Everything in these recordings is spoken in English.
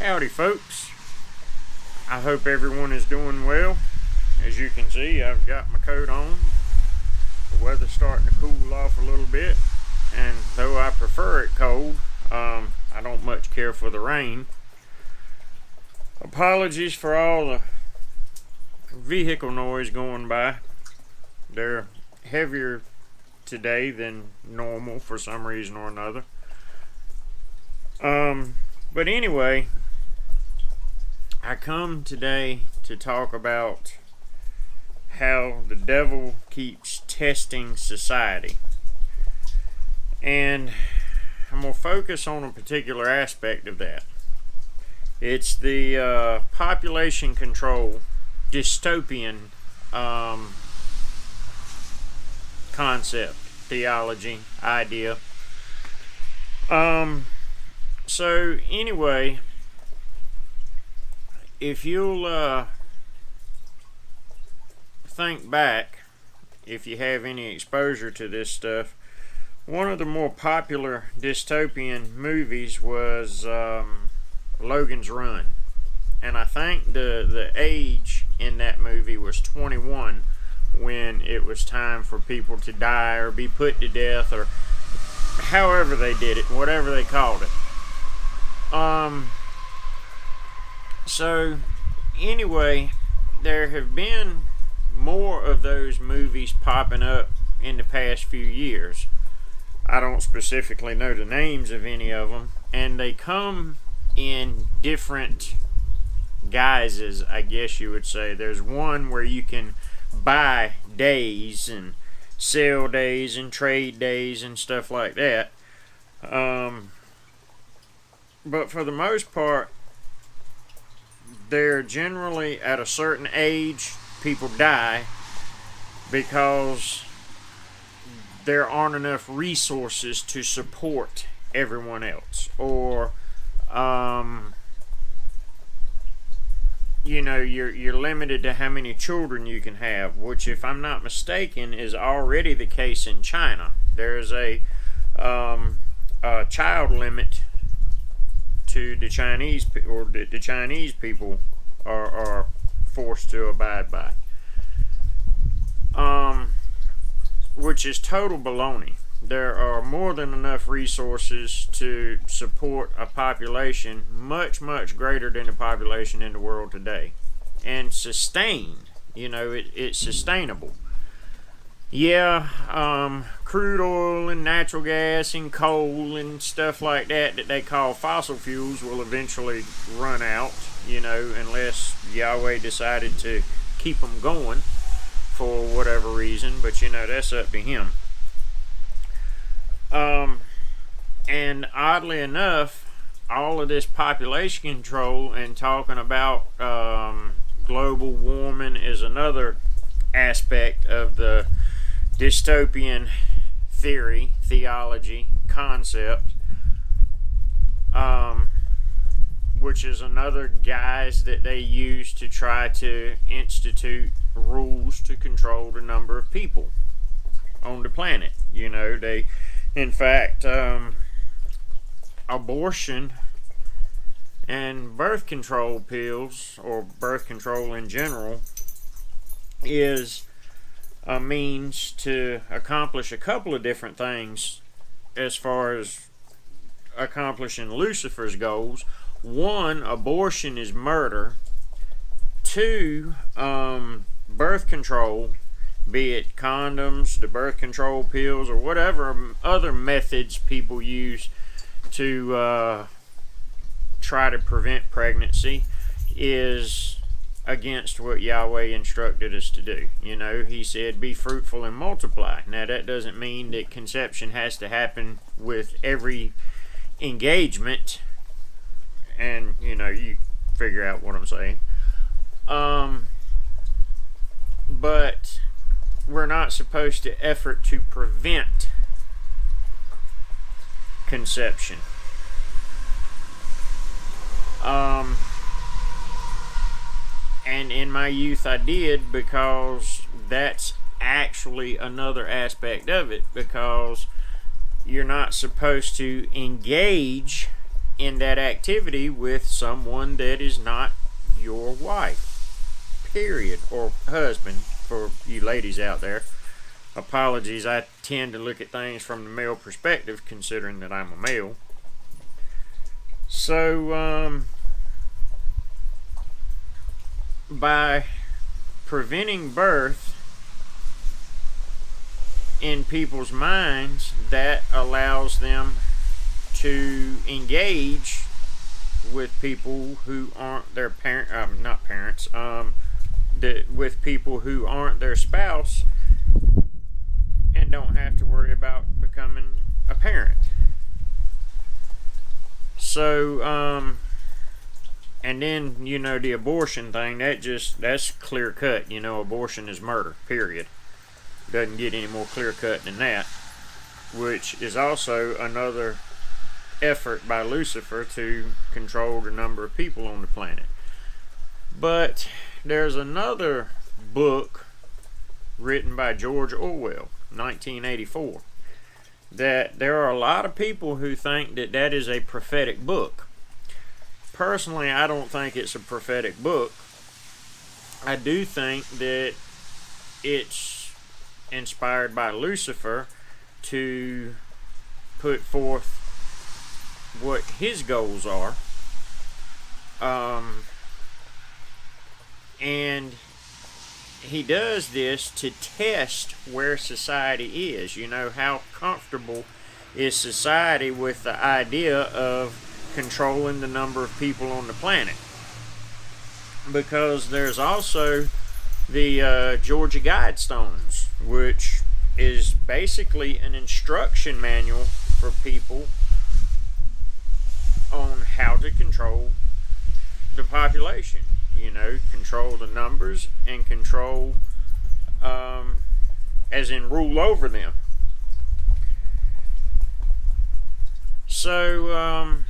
Howdy folks, I hope everyone is doing well. As you can see, I've got my coat on. The weather's starting to cool off a little bit, and though I prefer it cold, I don't much care for the rain. Apologies for all the vehicle noise going by. They're heavier today than normal for some reason or another. But anyway, I come today to talk about how the devil keeps testing society. And I'm going to focus on a particular aspect of that. It's the population control dystopian concept, theology, idea. So anyway, if you'll think back, if you have any exposure to this stuff, one of the more popular dystopian movies was Logan's Run. And I think the age in that movie was 21 when it was time for people to die or be put to death, or however they did it, whatever they called it. So anyway, there have been more of those movies popping up in the past few years. I don't specifically know the names of any of them, and they come in different guises, I guess you would say. There's one where you can buy days and sell days and trade days and stuff like that. But for the most part, they're generally at a certain age, people die because there aren't enough resources to support everyone else. Or, you're limited to how many children you can have, which, if I'm not mistaken, is already the case in China. There's a child limit to the Chinese, or the Chinese people are forced to abide by, which is total baloney. There are more than enough resources to support a population much, much greater than the population in the world today, and sustained. It's sustainable. Yeah, crude oil and natural gas and coal and stuff like that they call fossil fuels will eventually run out, unless Yahweh decided to keep them going for whatever reason, but that's up to him. And oddly enough, all of this population control and talking about global warming is another aspect of the dystopian theology, concept, which is another guise that they use to try to institute rules to control the number of people on the planet. They, in fact, abortion and birth control pills, or birth control in general, is a means to accomplish a couple of different things as far as accomplishing Lucifer's goals. One, abortion is murder. Two, birth control, be it condoms, the birth control pills, or whatever other methods people use to try to prevent pregnancy, is against what Yahweh instructed us to do. He said, be fruitful and multiply. Now, that doesn't mean that conception has to happen with every engagement, and you figure out what I'm saying. But we're not supposed to effort to prevent conception. And in my youth I did, because that's actually another aspect of it, because you're not supposed to engage in that activity with someone that is not your wife, period, or husband, for you ladies out there. Apologies, I tend to look at things from the male perspective, considering that I'm a male. So, by preventing birth in people's minds, that allows them to engage with people who aren't their with people who aren't their spouse, and don't have to worry about becoming a parent. So, and then, the abortion thing, that's clear cut. Abortion is murder, period. Doesn't get any more clear cut than that, which is also another effort by Lucifer to control the number of people on the planet. But there's another book written by George Orwell, 1984, that there are a lot of people who think that that is a prophetic book. Personally, I don't think it's a prophetic book. I do think that it's inspired by Lucifer to put forth what his goals are. And he does this to test where society is. How comfortable is society with the idea of controlling the number of people on the planet? Because there's also the Georgia Guidestones, which is basically an instruction manual for people on how to control the population. Control the numbers and control, as in rule over them. So,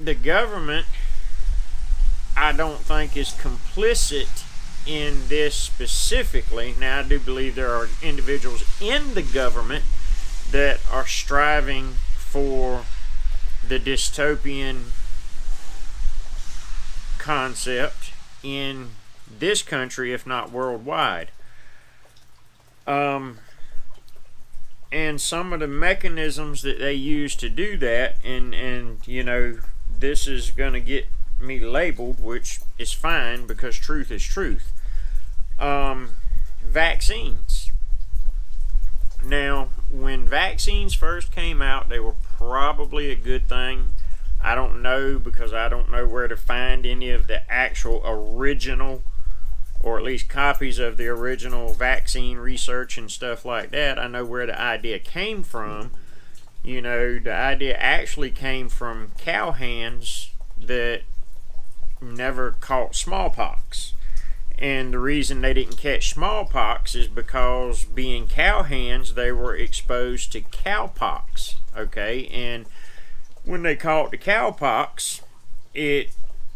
the government, I don't think, is complicit in this specifically. Now, I do believe there are individuals in the government that are striving for the dystopian concept in this country, if not worldwide. And some of the mechanisms that they use to do that, and this is going to get me labeled, which is fine because truth is truth. Vaccines. Now, when vaccines first came out, they were probably a good thing. I don't know, because I don't know where to find any of the actual original, or at least copies of the original vaccine research and stuff like that. I know where the idea came from. The idea actually came from cowhands that never caught smallpox. And the reason they didn't catch smallpox is because, being cowhands, they were exposed to cowpox. Okay, and when they caught the cowpox, it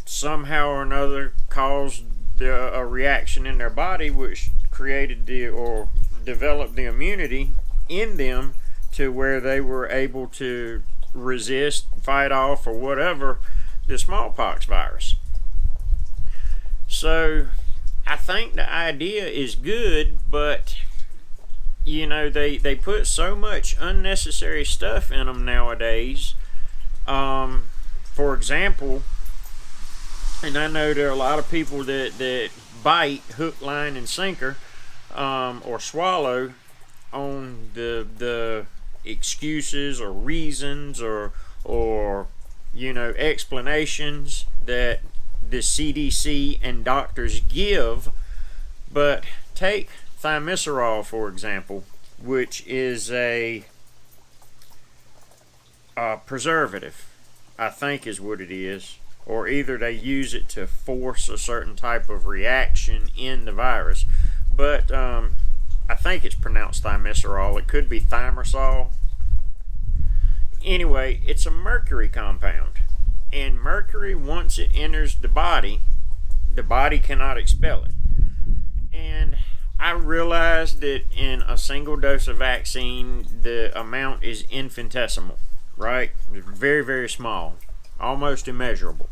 somehow or another caused a reaction in their body, which created or developed the immunity in them to where they were able to resist, fight off, or whatever, the smallpox virus. So I think the idea is good, but they put so much unnecessary stuff in them nowadays. For example, and I know there are a lot of people that bite hook, line, and sinker, or swallow on the excuses or reasons or explanations that the CDC and doctors give. But take thimerosal, for example, which is a preservative, I think is what it is. Or either they use it to force a certain type of reaction in the virus. But I think it's pronounced thimerosal. It could be thimerosal. Anyway, it's a mercury compound. And mercury, once it enters the body cannot expel it. And I realized that in a single dose of vaccine, the amount is infinitesimal. right? Very, very small, almost immeasurable.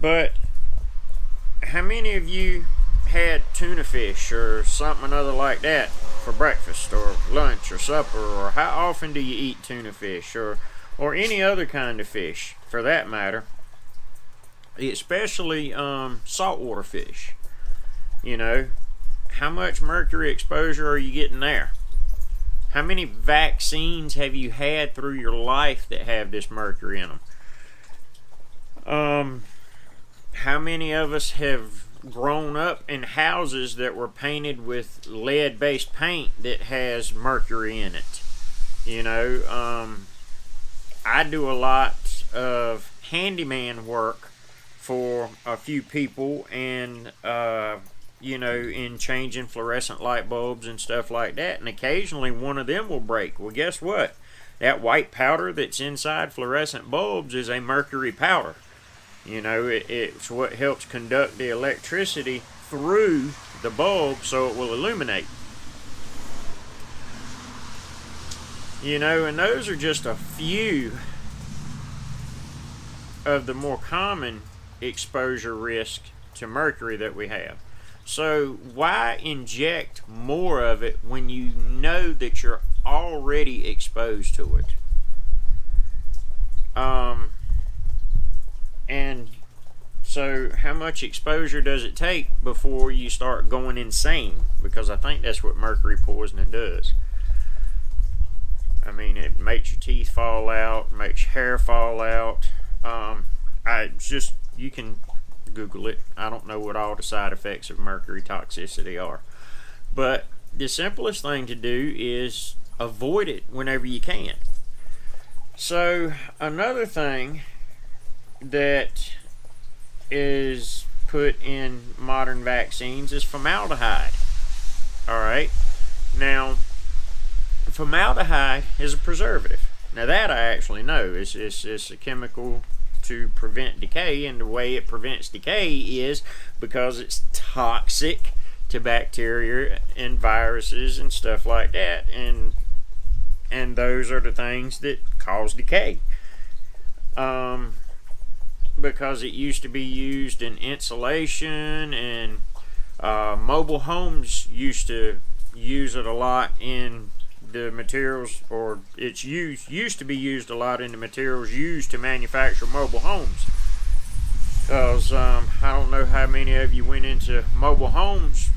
But how many of you had tuna fish or something other like that for breakfast or lunch or supper? Or how often do you eat tuna fish or any other kind of fish for that matter, especially saltwater fish? You know, how much mercury exposure are you getting there? How many vaccines have you had through your life that have this mercury in them? How many of us have grown up in houses that were painted with lead-based paint that has mercury in it? You know, I do a lot of handyman work for a few people, and you know, in changing fluorescent light bulbs and stuff like that, and occasionally one of them will break. Well, guess what? That white powder that's inside fluorescent bulbs is a mercury powder. You know, it's what helps conduct the electricity through the bulb so it will illuminate. You know, and those are just a few of the more common exposure risk to mercury that we have. So why inject more of it when you know that you're already exposed to it? And so how much exposure does it take before you start going insane? Because I think that's what mercury poisoning does. I mean, it makes your teeth fall out, makes your hair fall out. You can Google it. I don't know what all the side effects of mercury toxicity are. But the simplest thing to do is avoid it whenever you can. So another thing that is put in modern vaccines is formaldehyde. Alright? Now, formaldehyde is a preservative. Now that I actually know. It's a chemical to prevent decay, and the way it prevents decay is because it's toxic to bacteria and viruses and stuff like that, and those are the things that cause decay. Because it used to be used in insulation, and mobile homes used to use it a lot in the materials, or it's used to be used a lot in the materials used to manufacture mobile homes. Because I don't know how many of you went into mobile homes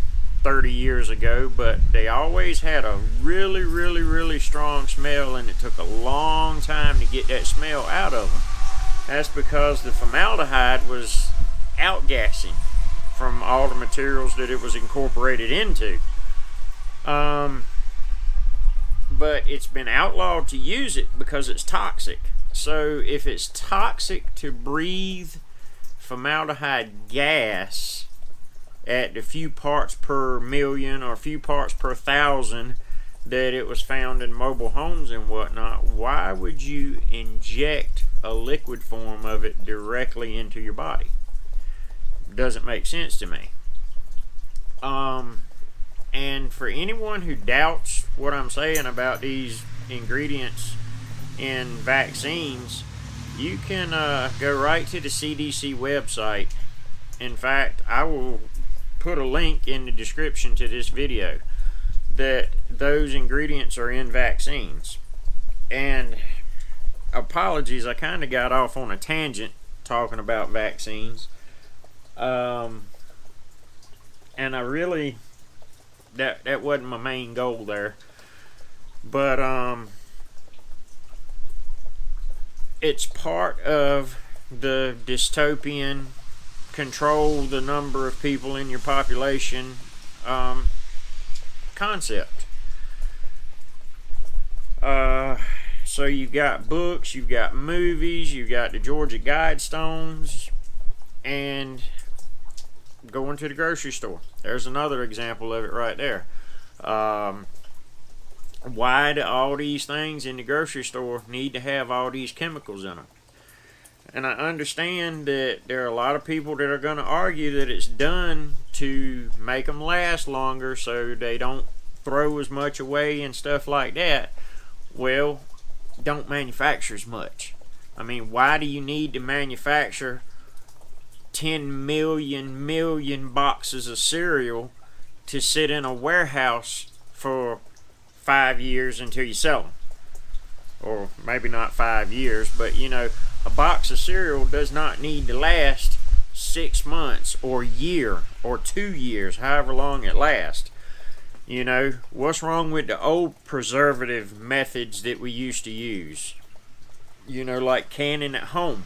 30 years ago, but they always had a really, really, really strong smell, and it took a long time to get that smell out of them. That's because the formaldehyde was outgassing from all the materials that it was incorporated into. But it's been outlawed to use it because it's toxic. So if it's toxic to breathe formaldehyde gas at the few parts per million or few parts per thousand that it was found in mobile homes and whatnot, why would you inject a liquid form of it directly into your body? Doesn't make sense to me. And for anyone who doubts what I'm saying about these ingredients in vaccines, you can go right to the CDC website. In fact, I will put a link in the description to this video that those ingredients are in vaccines. And apologies, I kind of got off on a tangent talking about vaccines. And I really, that wasn't my main goal there. But it's part of the dystopian control the number of people in your population concept. So you've got books, you've got movies, you've got the Georgia Guidestones, and going to the grocery store. There's another example of it right there. Why do all these things in the grocery store need to have all these chemicals in them? And I understand that there are a lot of people that are going to argue that it's done to make them last longer so they don't throw as much away and stuff like that. Well, don't manufacture as much. I mean, why do you need to manufacture 10 million boxes of cereal to sit in a warehouse for 5 years until you sell them? Or maybe not 5 years, but you know, a box of cereal does not need to last 6 months or a year or 2 years, however long it lasts. You know, what's wrong with the old preservative methods that we used to use? You know, like canning at home.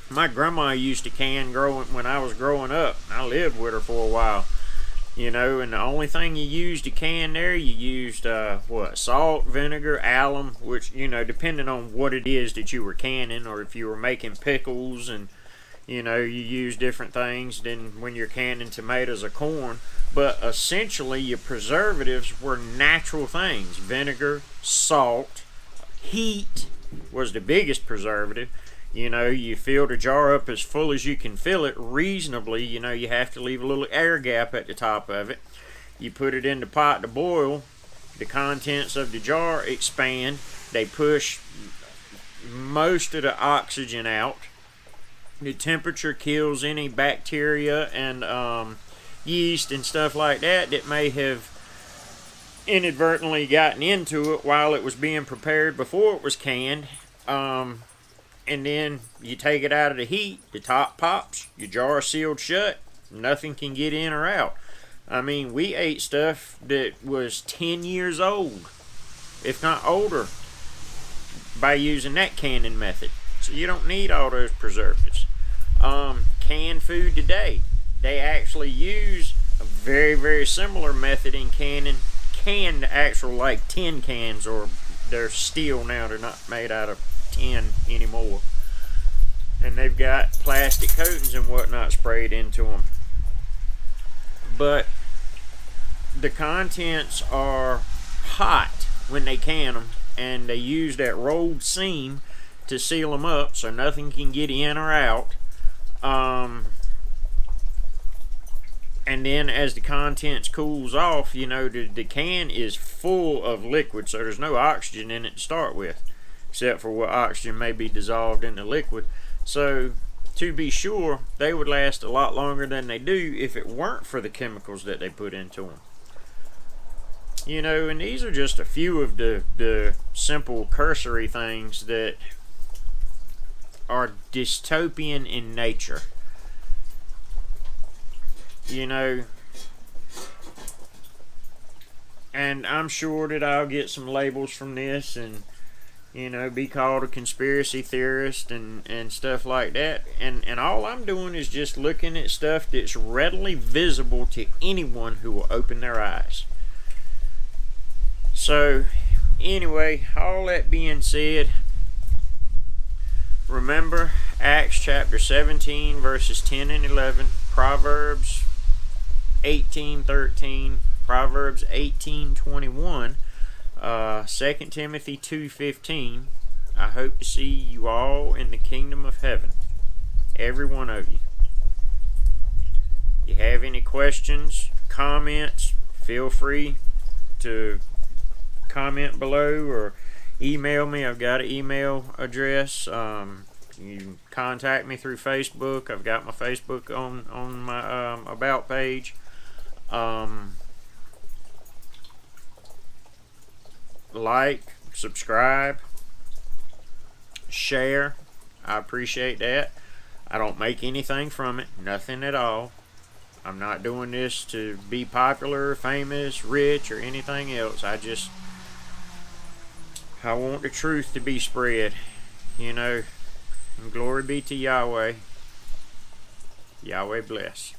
My grandma used to can when I was growing up. I lived with her for a while. You know, and the only thing you used to can there, you used, salt, vinegar, alum, which, you know, depending on what it is that you were canning, or if you were making pickles and, you know, you use different things than when you're canning tomatoes or corn. But essentially, your preservatives were natural things. Vinegar, salt, heat was the biggest preservative. You know, you fill the jar up as full as you can fill it reasonably. You know, you have to leave a little air gap at the top of it. You put it in the pot to boil. The contents of the jar expand. They push most of the oxygen out. The temperature kills any bacteria and yeast and stuff like that may have inadvertently gotten into it while it was being prepared before it was canned. And then you take it out of the heat, the top pops, your jar is sealed shut, nothing can get in or out. I mean, we ate stuff that was 10 years old, if not older, by using that canning method. So you don't need all those preservatives. Canned food today, they actually use a very, very similar method in canning. Canned actual like tin cans, or they're steel now, they're not made out of tin anymore, and they've got plastic coatings and whatnot sprayed into them, but the contents are hot when they can them, and they use that rolled seam to seal them up so nothing can get in or out. And then as the contents cools off, you know, the can is full of liquid, so there's no oxygen in it to start with, except for what oxygen may be dissolved in the liquid. So to be sure, they would last a lot longer than they do if it weren't for the chemicals that they put into them. You know, and these are just a few of the simple cursory things that are dystopian in nature. You know, and I'm sure that I'll get some labels from this and, you know, be called a conspiracy theorist and stuff like that. And all I'm doing is just looking at stuff that's readily visible to anyone who will open their eyes. So, anyway, all that being said, remember Acts chapter 17, verses 10 and 11, Proverbs 18:13, Proverbs 18:21, 2 Timothy 2:15. I hope to see you all in the kingdom of heaven, every one of you. If you have any questions, comments, feel free to comment below or email me. I've got an email address. You can contact me through Facebook. I've got my Facebook on my about page. Like, subscribe, share. I appreciate that. I don't make anything from it, nothing at all. I'm not doing this to be popular, famous, rich, or anything else. I want the truth to be spread, you know. And glory be to Yahweh. Yahweh bless.